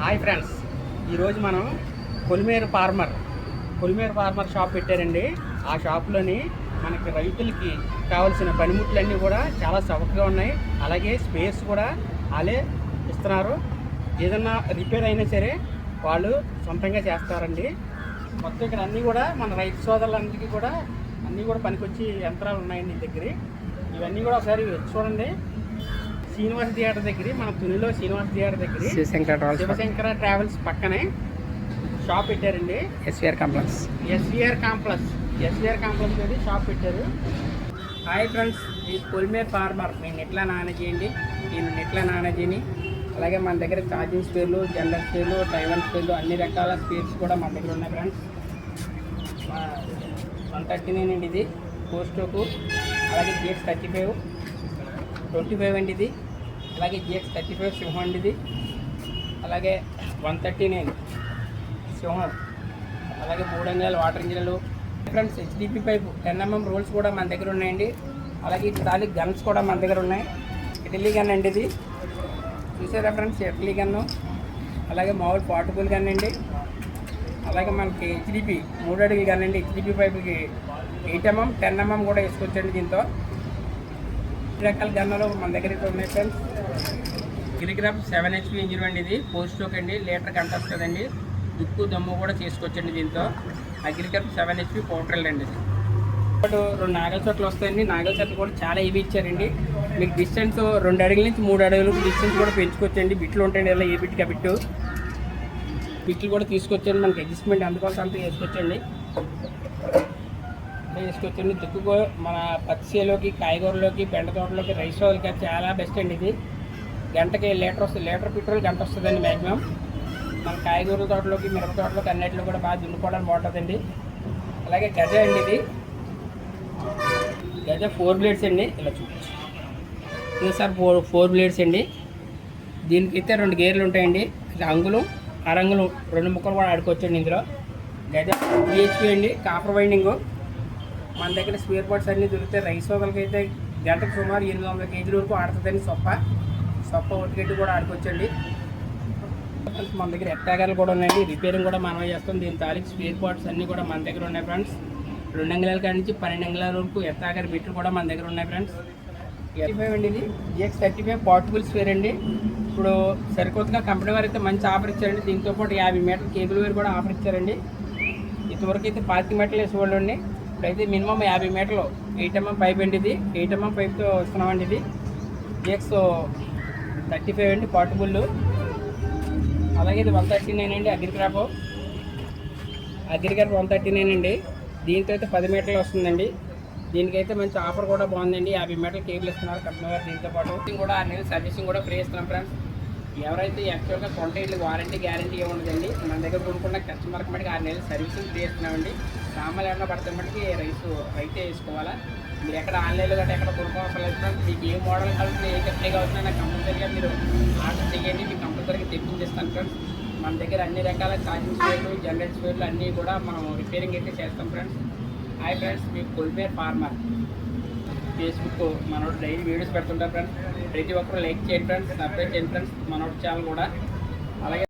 Hi friends, ఈరోజు మనం పొలిమేరు farmer shop పెట్టారండి. ఆ షాప్లోని మనకి రైతులకి కావాల్సిన పనిముట్లన్నీ కూడా చాలా చౌకగా ఉన్నాయి. అలాగే స్పేస్ కూడా వాళ్ళే ఇస్తున్నారు. ఏదన్నా రిపేర్ అయినా సరే వాళ్ళు సొంతంగా చేస్తారండి. మొత్తం ఇక్కడ అన్నీ కూడా మన రైతు సోదరులందరికీ కూడా అన్నీ కూడా పనికొచ్చి యంత్రాలు ఉన్నాయండి ఈ దగ్గర. ఇవన్నీ కూడా ఒకసారి చూడండి. శ్రీనివాస థియేటర్ దగ్గర, మన తునిలో శ్రీనివాస థియేటర్ దగ్గర శివశంకర ట్రావెల్స్ పక్కనే షాప్ పెట్టారండి. ఎస్విఆర్ కాంప్లెక్స్ దగ్గర షాప్ పెట్టారు. హాయ్ ఫ్రెండ్స్, ఈ పొలిమేర్ ఫార్మర్ నేను నెట్లా నానజేయండి. నేను నెట్లా నానజీని. అలాగే మన దగ్గర ఛార్జింగ్ స్పేర్లు, జనరల్ స్పేర్లు, టైవన్ స్పేర్లు అన్ని రకాల స్పేర్స్ కూడా మన దగ్గర ఉన్నాయి ఫ్రెండ్స్. 139 అండి ఇది పోస్టోకు. అలాగే GX 35 25 అండి ఇది. అలాగే GX 35 సింహం అండి ఇది. అలాగే 139 సింహం. అలాగే 3 అంగుళాల వాటర్ ఇంజిన్లు friends. HDP pipe 10 mm rolls కూడా మన దగ్గర ఉన్నాయండి. అలాగే దానికి గన్స్ కూడా మన దగ్గర ఉన్నాయి. ఇటలీ గన్ అండి ఇది, చూసారా ఫ్రెండ్స్, ఇటలీ గన్ను. అలాగే మామూలు పోర్టబుల్ గన్ అండి. అలాగే మనకి HDP 3 అడుగులు గన్ అండి. HDP పైపుకి 8 mm 10 mm కూడా వేసుకోవచ్చండి. దీంతో రకాల గన్నులు మన దగ్గర అయితే ఉన్నాయి ఫ్రెండ్స్. గిరిగ్రాఫ్ 7 HP ఇంజిన్ అండి ఇది. పోస్టోక్ అండి, లీటర్ గంట వస్తుందండి. దుక్కు దమ్ము కూడా చేసుకోవచ్చండి దీంతో. అగ్రికల్చర్ 7 HP పౌడర్లు అండి ఇది. ఇప్పుడు 2 నాగల చెట్లు వస్తాయండి. నాగల చెట్లు కూడా చాలా ఇవి ఇచ్చారండి. మీకు డిస్టెన్స్ 2 అడుగుల నుంచి 3 అడుగులకు డిస్టెన్స్ కూడా పెంచుకోవచ్చండి. బిట్లు ఉంటాయండి, ఇలా ఏ బిట్కి బిట్లు కూడా తీసుకొచ్చండి. మనకి అడ్జస్ట్మెంట్ అందుకోసం అంతా వేసుకోవచ్చండి. వేసుకొచ్చండి. దుక్కు మన పచ్చిలోకి, కాయగూరలోకి, బెండ తోటలోకి, రైస్ వాళ్ళకి చాలా బెస్ట్ అండి ఇది. గంటకి లీటర్ వస్తుంది. లీటర్ పెట్రోల్ గంట వస్తుందండి మ్యాక్సిమం. మన కాయగూరల తోటలోకి, మిరప తోటలోకి అన్నింటిలో కూడా బాగా దున్నుకోవడానికి బాగుంటుందండి. అలాగే గజ అండి ఇది. గజ 4 బ్లేడ్స్ అండి. ఇలా చూపించు ఇది సార్ 4 బ్లేడ్స్ అండి. దీనికైతే 2 గేర్లు ఉంటాయండి. అంగుళం అరంగుళం 2 ముక్కలు కూడా ఆడుకోవచ్చండి ఇందులో. గజ PHP అండి, కాపర్ వైండింగు. మన దగ్గర స్పేర్ పార్ట్స్ అన్నీ దొరుకుతాయి. రైస్ సోదలకి అయితే గంటకు సుమారు 800 kg వరకు ఆడుతుందండి. సొప్ప ఒట్టిగడ్డి కూడా ఆడుకోవచ్చండి. మన దగ్గర ఎట్టాగాలు కూడా ఉన్నాయండి. రిపేరింగ్ కూడా మనమే చేస్తాం. దీని తాలూకు స్పేర్ పార్ట్స్ అన్నీ కూడా మన దగ్గర ఉన్నాయి ఫ్రెండ్స్. 2 అంగుళాల కాడి నుంచి 12 అంగుళాల వరకు ఎట్టాగారి బిట్లు కూడా మన దగ్గర ఉన్నాయి ఫ్రెండ్స్. 35 అండి ఇది. GX 35 పోర్టబుల్ స్పేర్ అండి. ఇప్పుడు సరికొత్తగా కంపెనీ వారు అయితే మంచి ఆఫర్ ఇచ్చారండి. దీంతో పాటు 50 మీటర్ల కేబుల్ వైర్ కూడా ఆఫర్ ఇచ్చారండి. ఇంతవరకు అయితే 25 మీటర్లు వేసేవాళ్ళు అండి. ఇప్పుడైతే మినిమం 50 మీటర్లు 8 mm పైప్ అండి ఇది. 8 mm పైప్తో వస్తున్నామండి ఇది. GX 35 అండి పోర్టబుల్. అలాగే ఇది 139 అండి అగ్రిక్రాఫ్ 139 అండి. దీంతో అయితే 10 మీటర్లు వస్తుందండి. దీనికైతే మంచి ఆఫర్ కూడా బాగుందండి. 50 మీటర్ల కేబుల్ ఇస్తున్నారు కంపెనీ వారు. దీంతో పాటు కూడా 6 నెలలు సర్వీసింగ్ కూడా ఫ్రీ ఇస్తున్నాం ఫ్రెండ్స్. ఎవరైతే యాక్చువల్గా కొంటే వారంటీ గ్యారంటీ ఏముండదండి. మన దగ్గర కొనుక్కున్న కస్టమర్కి మటుకు 6 నెలలు సర్వీసింగ్ ఫ్రీ ఇస్తున్నామండి. సామాన్లు ఏమన్నా పడితే మటుకి రైతే వేసుకోవాలా. మీరు ఎక్కడ ఆన్లైన్లో గట్రా ఎక్కడ కొనుక్కోవడం లేదు. మీకు ఏ మోడల్ కావాల్సిన, ఏ కంపెనీ కావాల్సిన నాకు కంపల్సరీగా మీరు ఆర్డర్ చేయండి. మీకు కంపల్సరీగా తెప్పించేస్తాను ఫ్రెండ్స్. మన దగ్గర అన్ని రకాల ఛార్జింగ్ స్పేర్లు, జనరల్ స్పేర్లు అన్నీ కూడా మనం రిపేరింగ్ అయితే చేస్తాం ఫ్రెండ్స్. హాయ్ ఫ్రెండ్స్, మీకు పొలిమేర్ ఫార్మర్ ఫేస్బుక్ మనోడు డైలీ వీడియోస్ పెడుతుంటారు ఫ్రెండ్స్. ప్రతి ఒక్కరు లైక్ చేయండి ఫ్రెండ్స్, సబ్స్క్రైబ్ చేయండి ఫ్రెండ్స్ మనోడు ఛానల్ కూడా. అలాగే